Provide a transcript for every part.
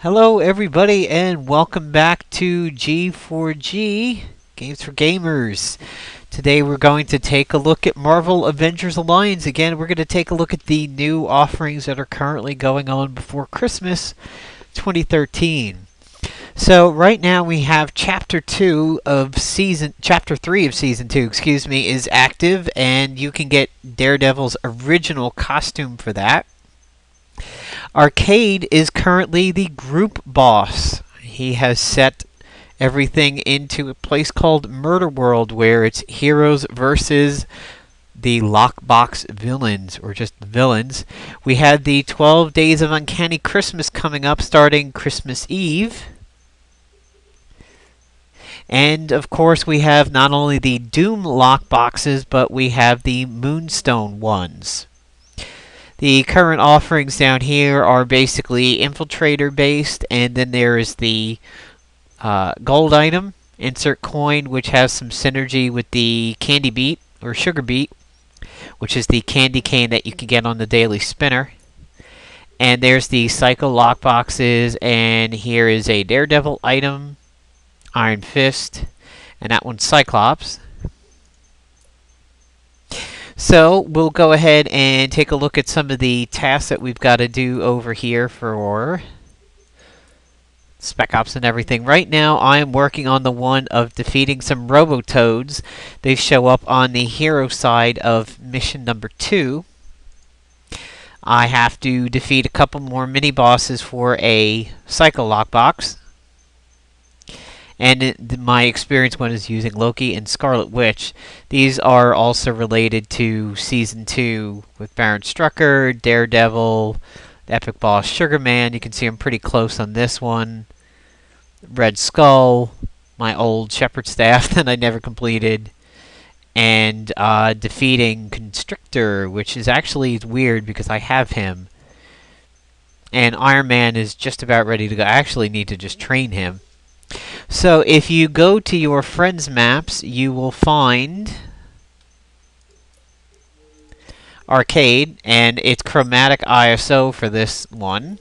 Hello everybody and welcome back to G4G, Games for Gamers. Today we're going to take a look at Marvel Avengers Alliance. Again, we're going to take a look at the new offerings that are currently going on before Christmas 2013. So right now we have Chapter 3 of Season 2, is active, and you can get Daredevil's original costume for that. Arcade is currently the group boss. He has set everything into a place called Murderworld, where it's heroes versus the lockbox villains, or just the villains. We had the 12 Days of Uncanny Christmas coming up starting Christmas Eve. And of course we have not only the Doom lockboxes, but we have the Moonstone ones. The current offerings down here are basically infiltrator based, and then there is the gold item, insert coin, which has some synergy with the candy beet, or sugar beet, which is the candy cane that you can get on the daily spinner. And there's the Psycho lockboxes, and here is a Daredevil item, Iron Fist, and that one's Cyclops. So we'll go ahead and take a look at some of the tasks that we've got to do over here for Spec Ops and everything. Right now I am working on the one of defeating some robo-toads. They show up on the hero side of mission number 2. I have to defeat a couple more mini-bosses for a Psycho lockbox. And my experience one is using Loki and Scarlet Witch. These are also related to Season 2 with Baron Strucker, Daredevil, the Epic Boss Sugarman. You can see I'm pretty close on this one. Red Skull, my old Shepherd Staff that I never completed. And defeating Constrictor, which is actually weird because I have him. And Iron Man is just about ready to go. I actually need to just train him. So if you go to your friends maps, you will find Arcade, and it's chromatic ISO for this one.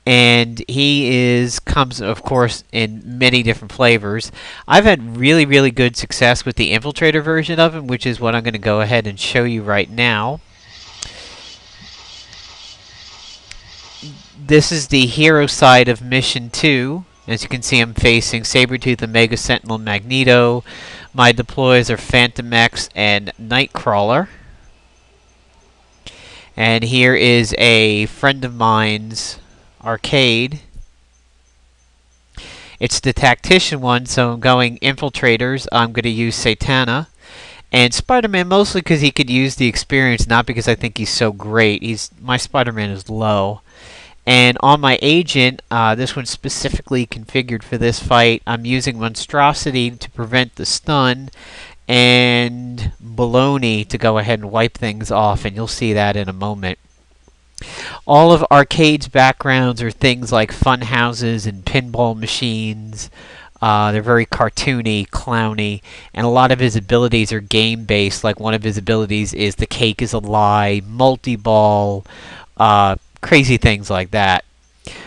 And he comes, of course, in many different flavors. I've had really good success with the infiltrator version of him, which is what I'm going to go ahead and show you right now. This is the hero side of Mission 2. As you can see, I'm facing Sabretooth, Omega Sentinel, Magneto. My deploys are Phantom X and Nightcrawler. And here is a friend of mine's Arcade. It's the Tactician one, so I'm going Infiltrators. I'm going to use Satana. And Spiderman mostly because he could use the experience, not because I think he's so great. My Spiderman is low. And on my agent, this one's specifically configured for this fight. I'm using Monstrosity to prevent the stun, and Baloney to go ahead and wipe things off, and you'll see that in a moment. All of Arcade's backgrounds are things like fun houses and pinball machines. They're very cartoony, clowny, and a lot of his abilities are game-based. Like one of his abilities is the cake is a lie, multi-ball, crazy things like that.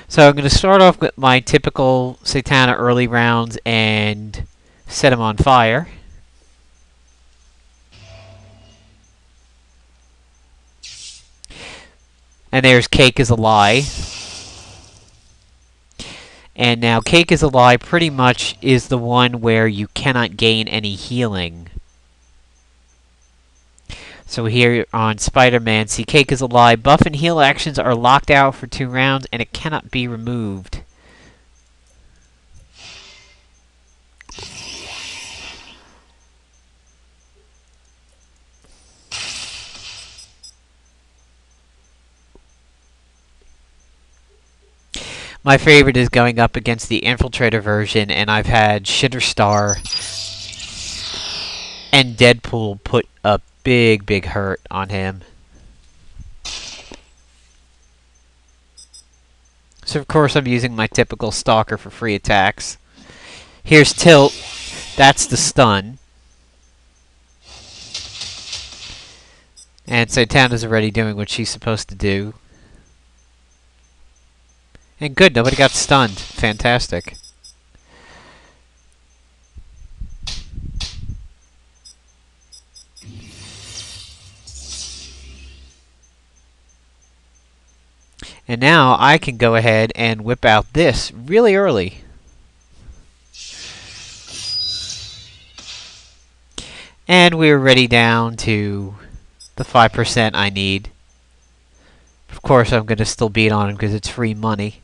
So I'm going to start off with my typical Satana early rounds and set him on fire. And there's Cake is a Lie. And now Cake is a Lie pretty much is the one where you cannot gain any healing. So here on Spider-Man, see, Cake is a Lie. Buff and heal actions are locked out for 2 rounds, and it cannot be removed. My favorite is going up against the Infiltrator version, and I've had Shitterstar and Deadpool put a big hurt on him. So of course I'm using my typical Stalker for free attacks. Here's Tilt. That's the stun. And Satana's already doing what she's supposed to do. And good, nobody got stunned. Fantastic. And now I can go ahead and whip out this really early. And we're ready down to the 5% I need. Of course, I'm going to still beat on him because it's free money.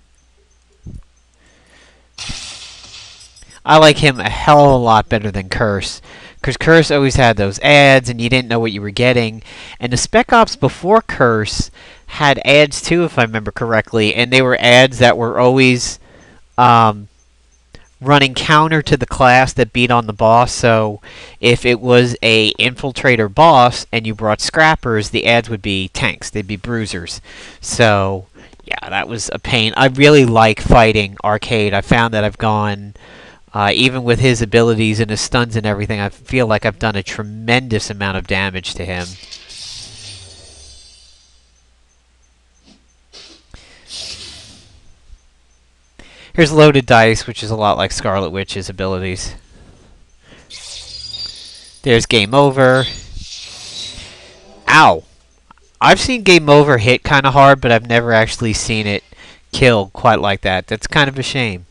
I like him a hell of a lot better than Curse. Because Curse always had those ads and you didn't know what you were getting. And the Spec Ops before Curse had ads too, if I remember correctly. And they were ads that were always running counter to the class that beat on the boss. So if it was a infiltrator boss and you brought scrappers, the ads would be tanks. They'd be bruisers. So yeah, that was a pain. I really like fighting Arcade. I found that I've gone, even with his abilities and his stuns and everything, I feel like I've done a tremendous amount of damage to him. Here's Loaded Dice, which is a lot like Scarlet Witch's abilities. There's Game Over. Ow! I've seen Game Over hit kind of hard, but I've never actually seen it kill quite like that. That's kind of a shame.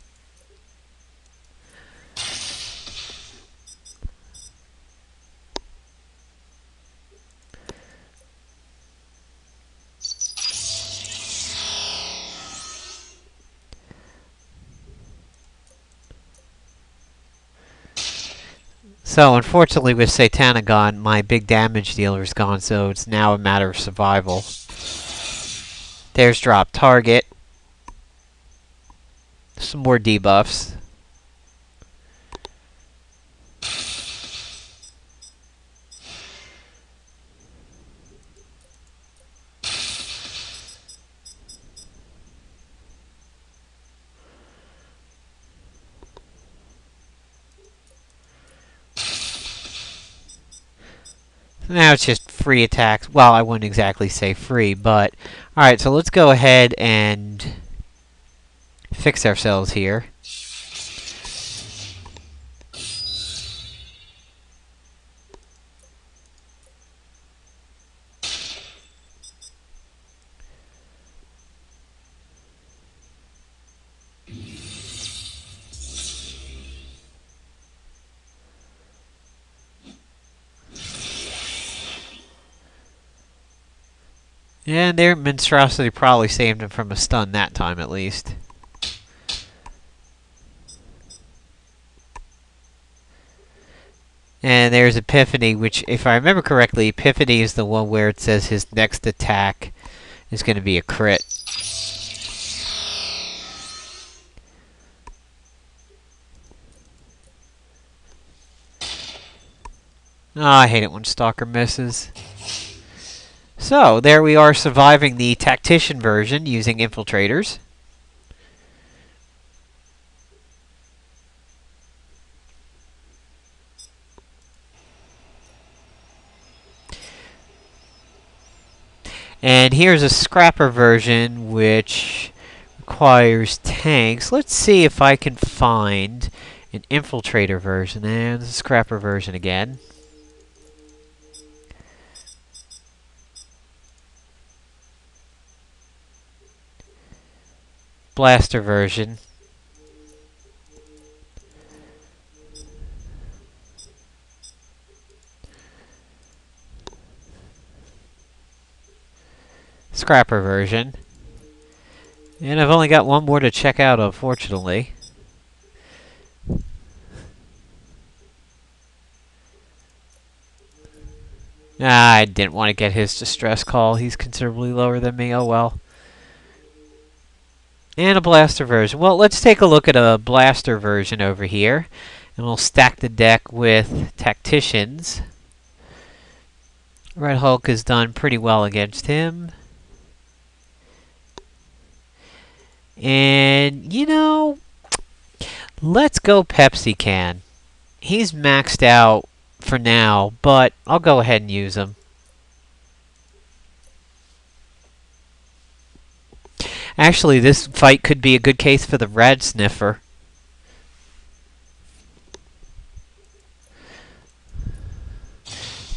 So, unfortunately, with Satana gone, my big damage dealer is gone, so it's now a matter of survival. There's drop target. Some more debuffs. Now it's just free attacks. Well, I wouldn't exactly say free, but... Alright, so let's go ahead and fix ourselves here. And their monstrosity probably saved him from a stun that time, at least. And there's Epiphany, which, if I remember correctly, Epiphany is the one where it says his next attack is going to be a crit. Oh, I hate it when Stalker misses. So, there we are surviving the Tactician version using infiltrators. And here's a Scrapper version, which requires tanks. Let's see if I can find an Infiltrator version. And the Scrapper version again. Blaster version. Scrapper version. And I've only got one more to check out, unfortunately. I didn't want to get his distress call. He's considerably lower than me. Oh well. And a blaster version. Well, let's take a look at a blaster version over here. And we'll stack the deck with Tacticians. Red Hulk has done pretty well against him. And, you know, let's go Pepsi Can. He's maxed out for now, but I'll go ahead and use him. Actually, this fight could be a good case for the Rad Sniffer.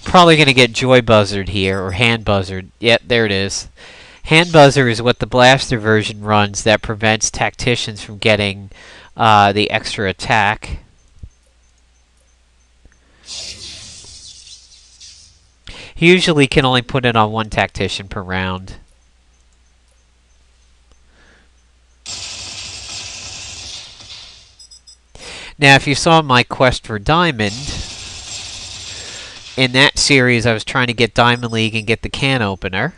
Probably going to get Joy Buzzard here, or Hand Buzzard. Yep, there it is. Hand Buzzer is what the Blaster version runs that prevents tacticians from getting the extra attack. He usually can only put it on one tactician per round. Now, if you saw my quest for Diamond, in that series I was trying to get Diamond League and get the can opener.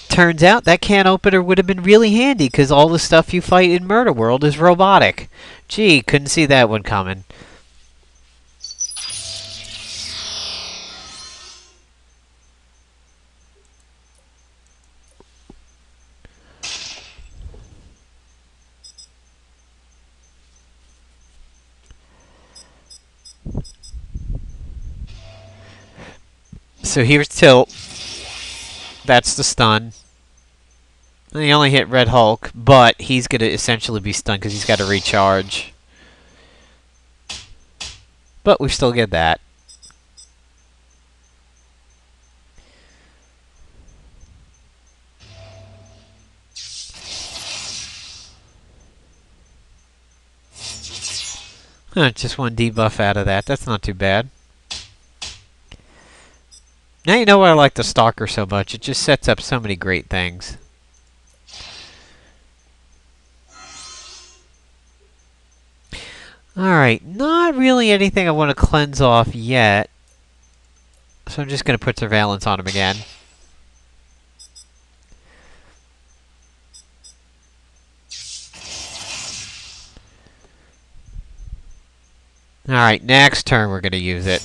Turns out that can opener would have been really handy because all the stuff you fight in Murderworld is robotic. Gee, couldn't see that one coming. So here's Tilt. That's the stun. And he only hit Red Hulk, but he's going to essentially be stunned because he's got to recharge. But we still get that. Just one debuff out of that. That's not too bad. Now you know why I like the Stalker so much. It just sets up so many great things. Alright, not really anything I want to cleanse off yet. So I'm just going to put Surveillance on him again. Alright, next turn we're going to use it.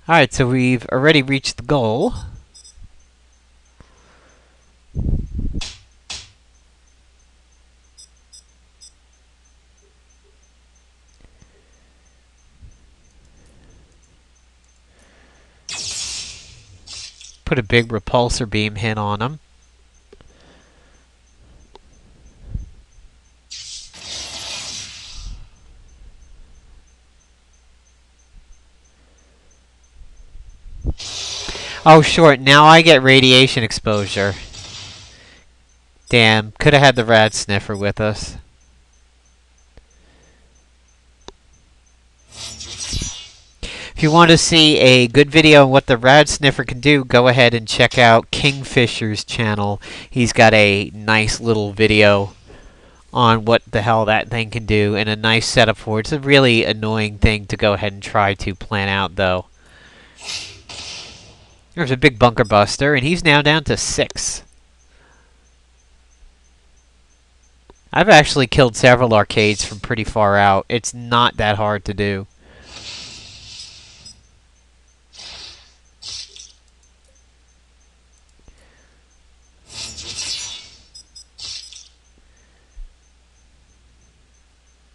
Alright, so we've already reached the goal. Put a big repulsor beam hit on him. Oh, short. Now I get radiation exposure. Damn. Could have had the Rad Sniffer with us. If you want to see a good video on what the Rad Sniffer can do, go ahead and check out Kingfisher's channel. He's got a nice little video on what the hell that thing can do and a nice setup for it. It's a really annoying thing to go ahead and try to plan out, though. There's a big bunker buster, and he's now down to 6. I've actually killed several arcades from pretty far out. It's not that hard to do.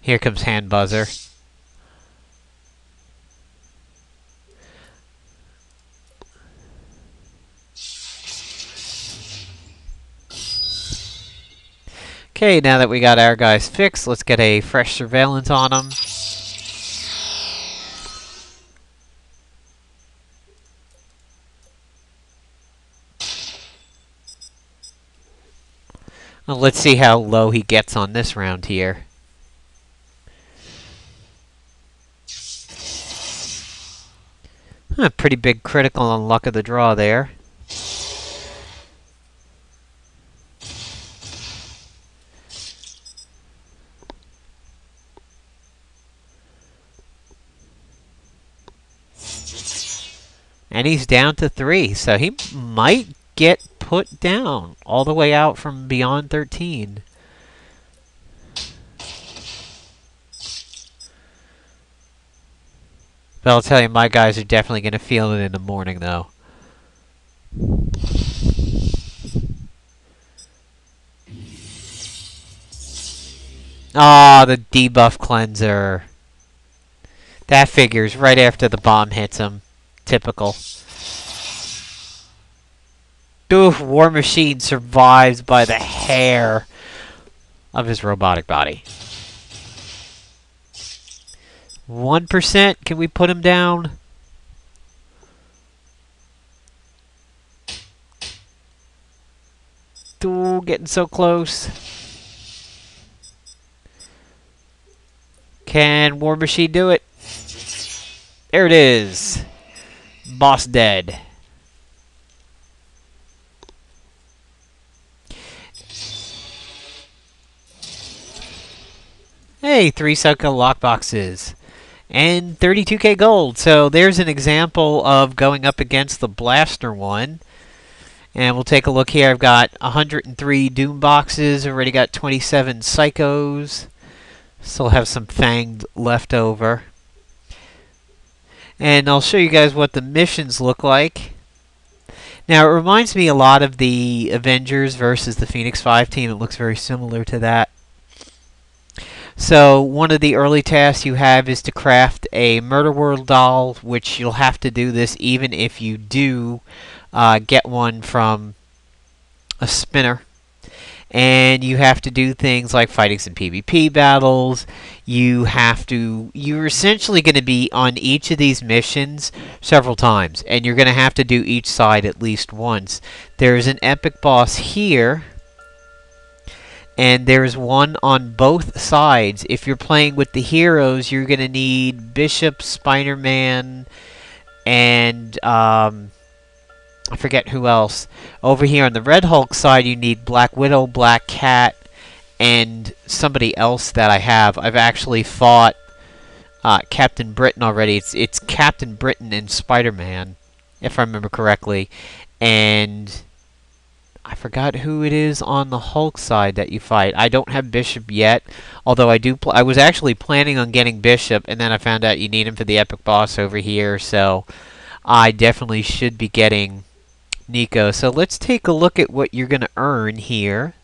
Here comes Hand Buzzer. Okay, now that we got our guys fixed, let's get a fresh surveillance on them. Well, let's see how low he gets on this round here. Pretty big critical on luck of the draw there. And he's down to 3, so he might get put down all the way out from beyond 13. But I'll tell you, my guys are definitely going to feel it in the morning, though. Ah, the debuff cleanser. That figures right after the bomb hits him. Typical. Oof, War Machine survives by the hair of his robotic body. 1%, can we put him down? Ooh, getting so close. Can War Machine do it? There it is. Boss dead. Hey, 3-cycle lockboxes. And 32k gold. So there's an example of going up against the blaster one. And we'll take a look here. I've got 103 Doom boxes. Already got 27 Psychos. Still have some Fanged left over. And I'll show you guys what the missions look like. Now, it reminds me a lot of the Avengers versus the Phoenix 5 team. It looks very similar to that. So, one of the early tasks you have is to craft a Murderworld doll, which you'll have to do this even if you do get one from a spinner. And you have to do things like fighting some PvP battles. You're essentially going to be on each of these missions several times. And you're going to have to do each side at least once. There's an epic boss here. And there's one on both sides. If you're playing with the heroes, you're going to need Bishop, Spiderman, and I forget who else. Over here on the Red Hulk side, you need Black Widow, Black Cat, and somebody else that I have. I've actually fought Captain Britain already. It's Captain Britain and Spiderman, if I remember correctly. And I forgot who it is on the Hulk side that you fight. I don't have Bishop yet, although I was actually planning on getting Bishop, and then I found out you need him for the epic boss over here, so I definitely should be getting Nico. So let's take a look at what you're going to earn here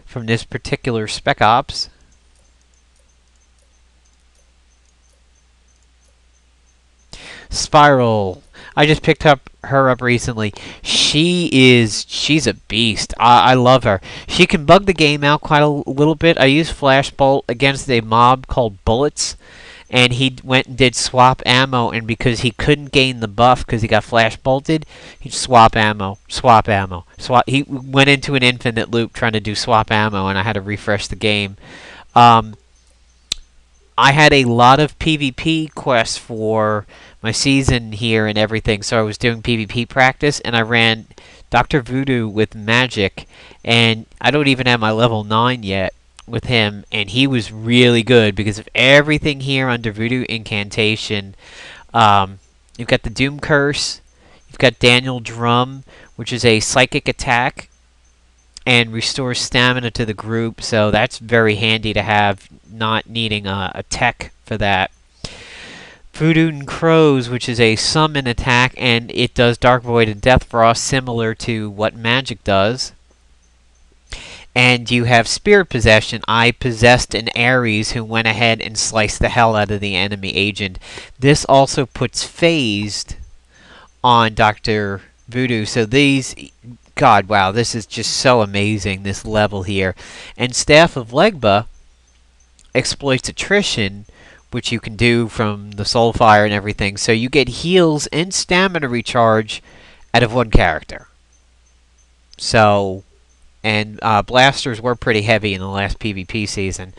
from this particular Spec Ops. Spiral. I just picked her up recently. She's a beast. I love her. She can bug the game out quite a little bit. I used Flashbolt against a mob called Bullets, and he went and did swap ammo, and because he couldn't gain the buff because he got Flashbolted, he'd swap ammo, swap ammo, swap. He went into an infinite loop trying to do swap ammo, and I had to refresh the game. I had a lot of PvP quests for my season here and everything, so I was doing PvP practice, and I ran Dr. Voodoo with Magic, and I don't even have my level 9 yet with him, and he was really good because of everything here under Voodoo Incantation. You've got the Doom Curse, you've got Daniel Drum, which is a psychic attack, and restores stamina to the group, so that's very handy to have, not needing a tech for that. Voodoo and Crows, which is a summon attack, and it does Dark Void and Death Frost, similar to what Magic does. And you have Spirit Possession. I possessed an Ares who went ahead and sliced the hell out of the enemy agent. This also puts phased on Dr. Voodoo, so these... God, wow, this is just so amazing, this level here. And Staff of Legba exploits attrition, which you can do from the Soulfire and everything. So you get heals and stamina recharge out of one character. So, and blasters were pretty heavy in the last PvP season.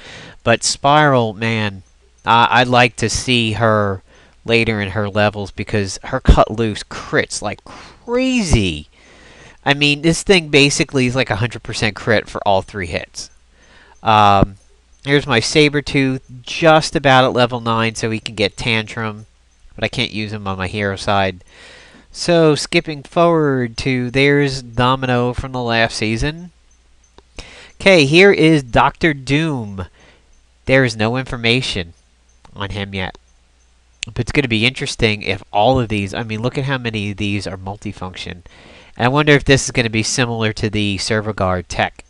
But Spiral, man, I'd like to see her later in her levels because her cut loose crits like crazy. I mean, this thing basically is like 100% crit for all 3 hits. Here's my Sabretooth, just about at level 9, so he can get Tantrum. But I can't use him on my hero side. So, skipping forward to, there's Domino from the last season. Okay, here is Dr. Doom. There is no information on him yet. But it's going to be interesting if all of these, I mean, look at how many of these are multifunction. And I wonder if this is going to be similar to the Servo Guard tech.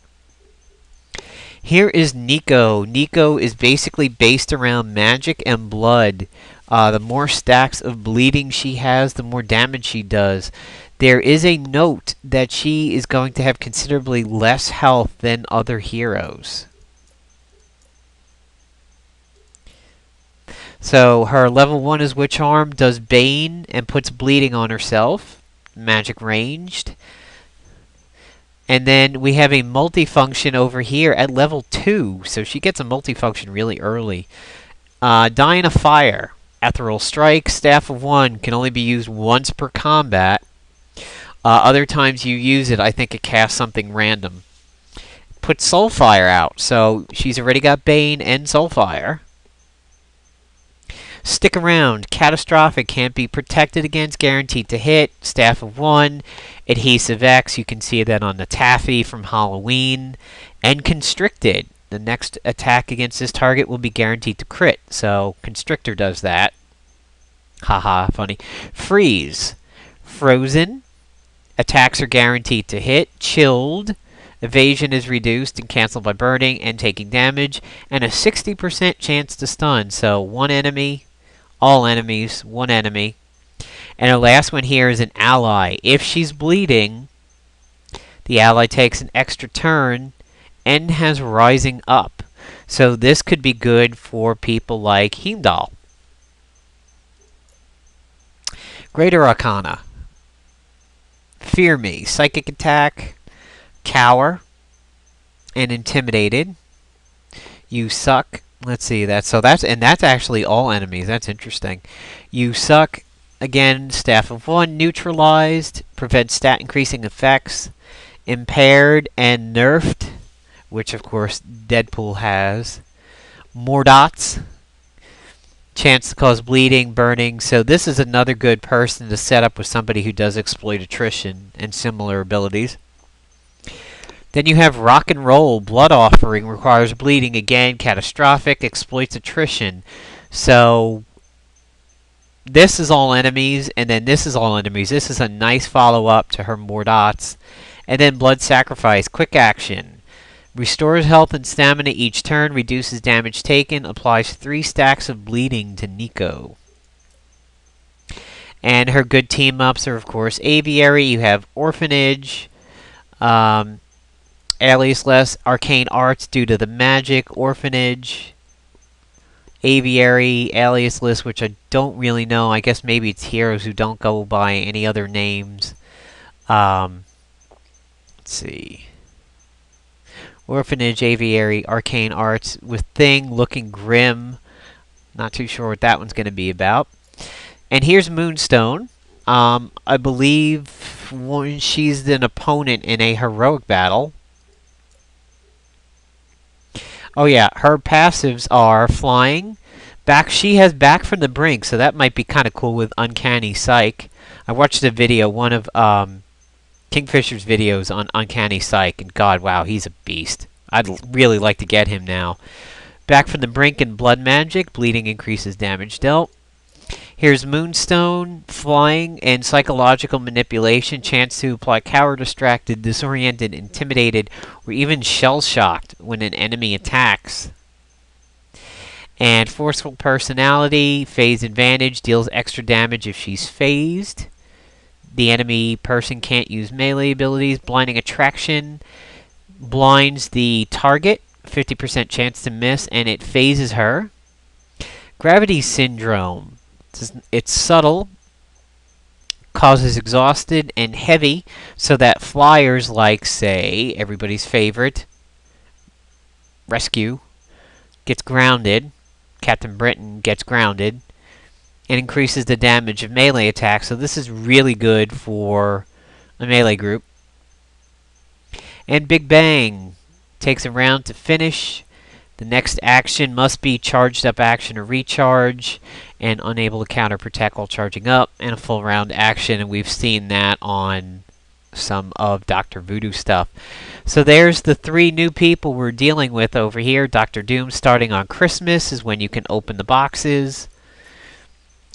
Here is Nico. Nico is basically based around magic and blood. The more stacks of bleeding she has, the more damage she does. There is a note that she is going to have considerably less health than other heroes. So her level 1 is Witch Arm, does Bane, and puts bleeding on herself. Magic ranged. And then we have a multifunction over here at level 2. So she gets a multifunction really early. Dying of Fire. Ethereal Strike, Staff of 1, can only be used once per combat. Other times you use it, I think it casts something random. Put Soulfire out, so she's already got Bane and Soulfire. Stick Around, Catastrophic, can't be protected against, guaranteed to hit. Staff of 1, Adhesive X, you can see that on the Taffy from Halloween. And Constricted, the next attack against this target will be guaranteed to crit, so Constrictor does that. Haha, funny. Freeze, Frozen, attacks are guaranteed to hit. Chilled, evasion is reduced and cancelled by burning and taking damage, and a 60% chance to stun. So one enemy, all enemies, one enemy. And our last one here is an ally. If she's bleeding, the ally takes an extra turn and has rising up. So this could be good for people like Heimdall. Greater Arcana. Fear Me, Psychic Attack, Cower, and Intimidated. You Suck. Let's see that. So that's actually all enemies. That's interesting. You Suck. Again, Staff of 1, Neutralized, prevents stat increasing effects, Impaired and Nerfed, which of course Deadpool has. Mordots, chance to cause bleeding, burning. So this is another good person to set up with somebody who does exploit attrition and similar abilities. Then you have Rock and Roll, Blood Offering, requires bleeding again, catastrophic, exploits attrition. So this is all enemies, and then this is all enemies. This is a nice follow-up to her Mordots. And then Blood Sacrifice, quick action. Restores health and stamina each turn, reduces damage taken, applies 3 stacks of bleeding to Nico. And her good team-ups are, of course, Aviary. You have Orphanage, Alias-less, Arcane Arts due to the magic, Orphanage, Aviary, Aliasless, which I don't really know. I guess maybe it's heroes who don't go by any other names. Let's see. Orphanage, Aviary, Arcane Arts, with Thing looking grim. Not too sure what that one's going to be about. And here's Moonstone. I believe she's an opponent in a heroic battle. Oh yeah, her passives are flying. She has Back from the Brink, so that might be kind of cool with Uncanny Psych. I watched a video, one of Kingfisher's videos on Uncanny Psych, and God, wow, he's a beast. I'd really like to get him now. Back from the Brink and Blood Magic, bleeding increases damage dealt. Here's Moonstone, flying and psychological manipulation, chance to apply coward, distracted, disoriented, intimidated, or even shell-shocked when an enemy attacks. And forceful personality, phase advantage, deals extra damage if she's phased. The enemy person can't use melee abilities. Blinding attraction, blinds the target, 50% chance to miss, and it phases her. Gravity Syndrome. It's subtle, causes exhausted and heavy, so that flyers like, say, everybody's favorite, Rescue, gets grounded, Captain Britain gets grounded, and increases the damage of melee attacks. So this is really good for a melee group. And Big Bang takes a round to finish. The next action must be charged up action or recharge, and unable to counter protect while charging up, and a full round action, and we've seen that on some of Dr. Voodoo stuff. So there's the 3 new people we're dealing with over here. Dr. Doom, starting on Christmas, is when you can open the boxes.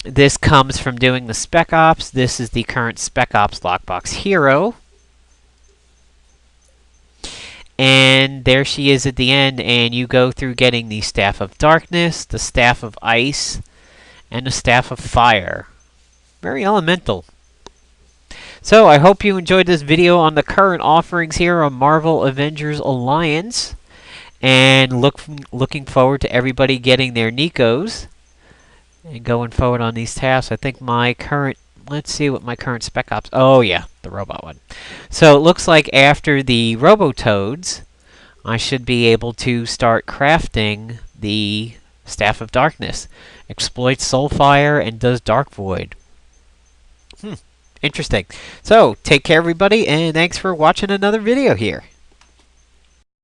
This comes from doing the Spec Ops. This is the current Spec Ops lockbox hero. And there she is at the end, and you go through getting the Staff of Darkness, the Staff of Ice, and the Staff of Fire. Very elemental. So, I hope you enjoyed this video on the current offerings here on Marvel Avengers Alliance. And looking forward to everybody getting their Nikos. And going forward on these tasks, I think my current... Let's see what my current Spec Ops... Oh, yeah, the robot one. So, it looks like after the Robotoads, I should be able to start crafting the Staff of Darkness. Exploits Soulfire and does Dark Void. Interesting. So, take care, everybody, and thanks for watching another video here.